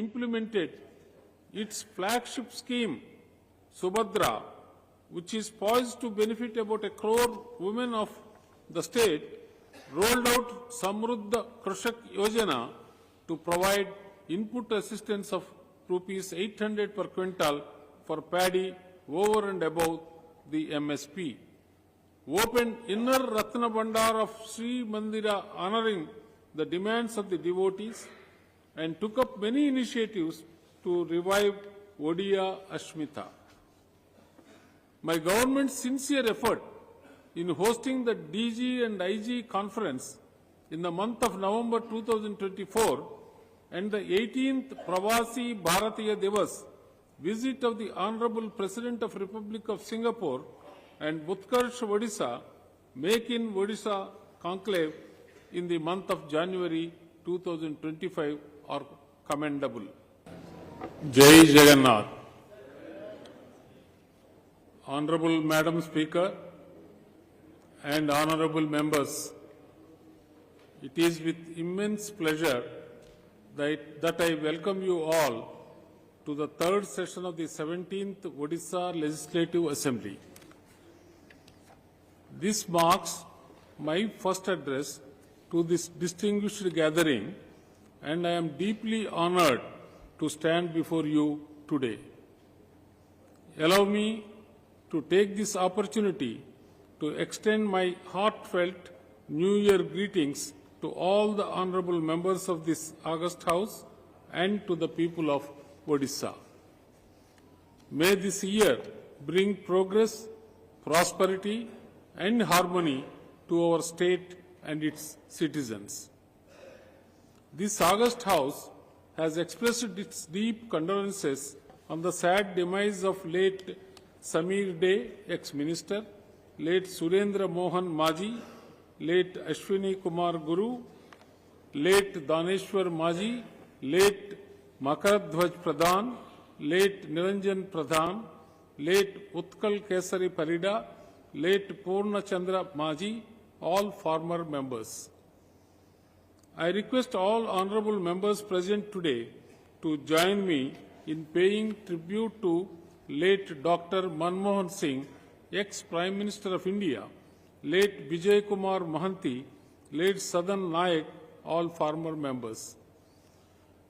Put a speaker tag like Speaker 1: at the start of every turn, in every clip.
Speaker 1: implemented its flagship scheme, Subhadra, which is poised to benefit about 1 crore women of the state, rolled out Samruddha Krishak Yojana to provide input assistance of rupees 800 per quintal for paddy over and above the MSP. Opened inner Ratna Bandar of Sri Mandira honoring the demands of the devotees and took up many initiatives to revive Odia Ashmita. My government's sincere effort in hosting the DG and IG conference in the month of November 2024 and the 18th Pravasi Bharatiya Divas visit of the Honorable President of Republic of Singapore and Utkarsh Odisha Make in Odisha conclave in the month of January 2025 are commendable. Jai Jagannath. Honorable Madam Speaker and honorable members, it is with immense pleasure that I welcome you all to the third session of the 17th Odisha Legislative Assembly. This marks my first address to this distinguished gathering, and I am deeply honored to stand before you today. Allow me to take this opportunity to extend my heartfelt New Year greetings to all the honorable members of this august House and to the people of Odisha. May this year bring progress, prosperity, and harmony to our state and its citizens. This august House has expressed its deep condolences on the sad demise of late Samir Dey, ex-minister, late Surendra Mohan Maji, late Ashwini Kumar Guru, late Daneshwar Maji, late Makaradhwaj Pradhan, late Niranjan Pradhan, late Utkal Kesari Parida, late Purna Chandra Maji, all former members. I request all honorable members present today to join me in paying tribute to late Dr. Manmohan Singh, ex-Prime Minister of India, late Vijay Kumar Mohanty, late Sadan Nayak, all former members.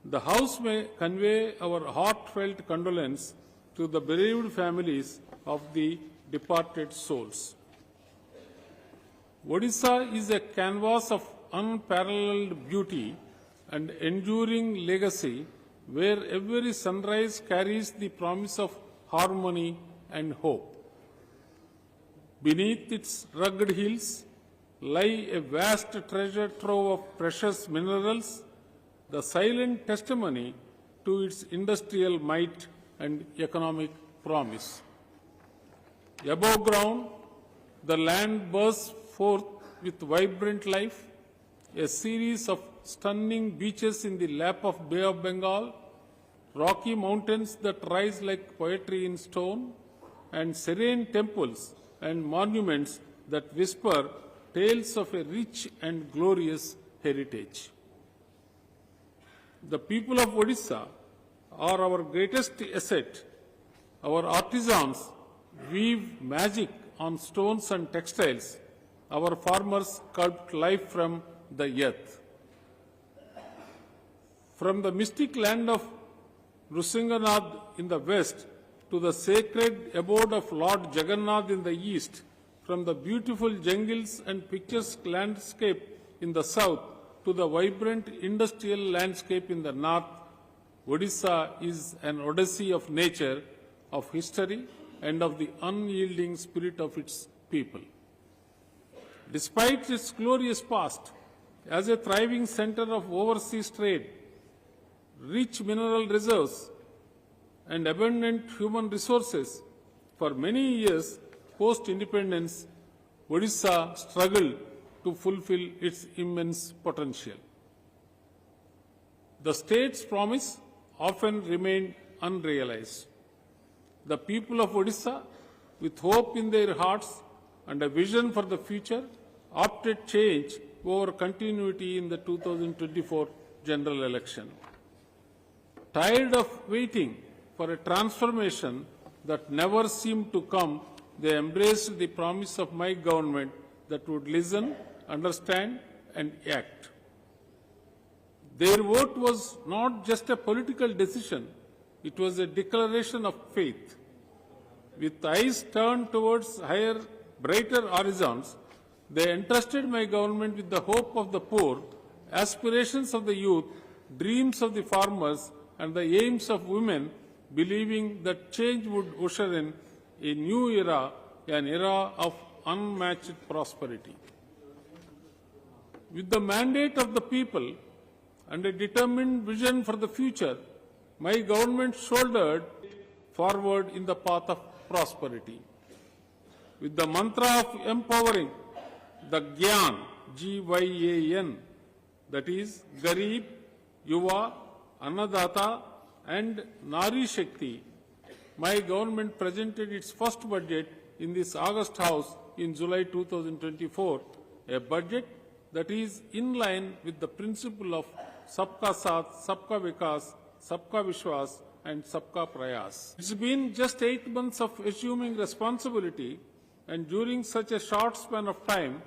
Speaker 1: The House may convey our heartfelt condolence to the bereaved families of the departed souls. Odisha is a canvas of unparalleled beauty and enduring legacy where every sunrise carries the promise of harmony and hope. Beneath its rugged hills lie a vast treasure trove of precious minerals, the silent testimony to its industrial might and economic promise. Above ground, the land bursts forth with vibrant life, a series of stunning beaches in the lap of Bay of Bengal, rocky mountains that rise like poetry in stone, and serene temples and monuments that whisper tales of a rich and glorious heritage. The people of Odisha are our greatest asset. Our artisans weave magic on stones and textiles. Our farmers sculpt life from the earth. From the mystic land of Nrusinganath in the west to the sacred abode of Lord Jagannath in the east, from the beautiful jungles and picturesque landscape in the south to the vibrant industrial landscape in the north, Odisha is an odyssey of nature, of history, and of the unyielding spirit of its people. Despite its glorious past, as a thriving center of overseas trade, rich mineral reserves, and abundant human resources, for many years post-independence, Odisha struggled to fulfill its immense potential. The state's promise often remained unrealized. The people of Odisha, with hope in their hearts and a vision for the future, opted change over continuity in the 2024 general election. Tired of waiting for a transformation that never seemed to come, they embraced the promise of my government that would listen, understand, and act. Their vote was not just a political decision, it was a declaration of faith. With eyes turned towards higher, brighter horizons, they entrusted my government with the hope of the poor, aspirations of the youth, dreams of the farmers, and the aims of women, believing that change would usher in a new era, an era of unmatched prosperity. With the mandate of the people and a determined vision for the future, my government shouldered forward in the path of prosperity. With the mantra of empowering the Gyan, G-Y-A-N, that is Garib, Yuva, Annadata and Nari Shakti, my government presented its first budget in this August House in July 2024, a budget that is in line with the principle of Sabka Saath, Sabka Vikas, Sabka Vishwas and Sabka Prayas. It's been just 8 months of assuming responsibility, and during such a short span of time,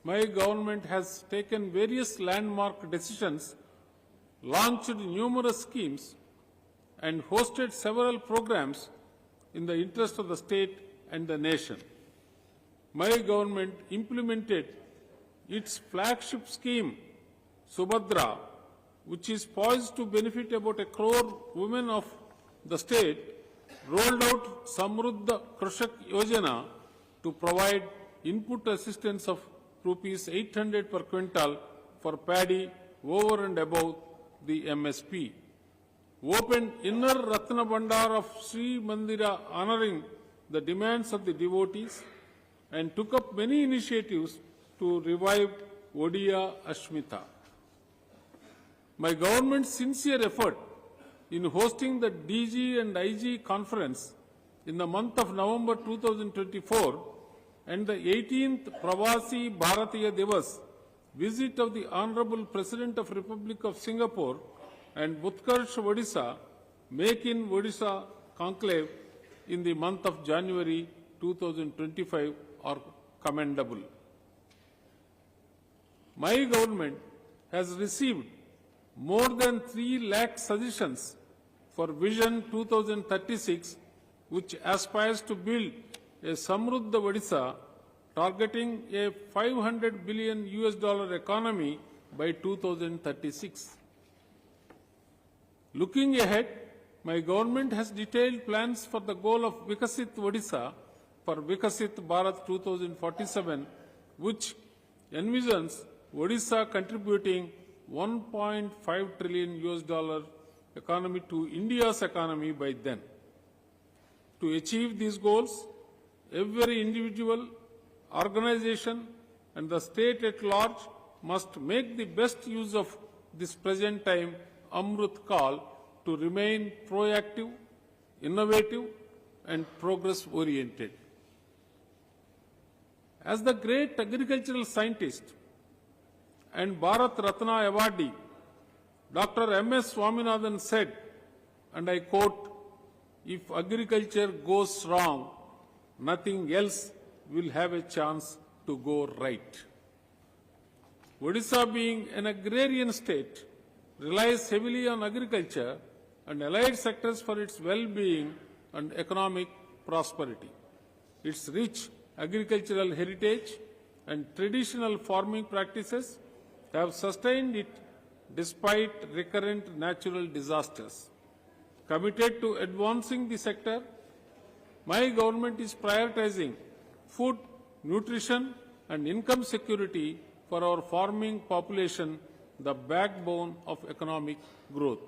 Speaker 1: my government has taken various landmark decisions, launched numerous schemes, and hosted several programs in the interest of the state and the nation. My government implemented its flagship scheme, Subhadra, which is poised to benefit about 1 crore women of the state, rolled out Samruddha Krishak Yojana to provide input assistance of Rs 800 per quintal for paddy over and above the MSP. Opened inner Ratna Bandar of Sri Mandira honoring the demands of the devotees and took up many initiatives to revive Odia Ashmita. My government's sincere effort in hosting the DG and IG conference in the month of November 2024 and the 18th Pravasi Bharatiya Divas visit of the Honorable President of Republic of Singapore and Utkarsh Odisha Make in Odisha conclave in the month of January 2025 are commendable. My government has received more than 3 lakh suggestions for Vision 2036, which aspires to build a Samruddha Odisha targeting a $500 billion economy by 2036. Looking ahead, my government has detailed plans for the goal of Vikasit Odisha for Vikasit Bharat 2047, which envisions Odisha contributing $1.5 trillion economy to India's economy by then. To achieve these goals, every individual, organization and the state at large must make the best use of this present time Amrut Kal to remain proactive, innovative and progress-oriented. As the great agricultural scientist and Bharat Ratna awardee, Dr. M.S. Swaminathan said, and I quote, "If agriculture goes wrong, nothing else will have a chance to go right." Odisha, being an agrarian state, relies heavily on agriculture and allied sectors for its well-being and economic prosperity. Its rich agricultural heritage and traditional farming practices have sustained it despite recurrent natural disasters. Committed to advancing the sector, my government is prioritizing food, nutrition and income security for our farming population, the backbone of economic growth.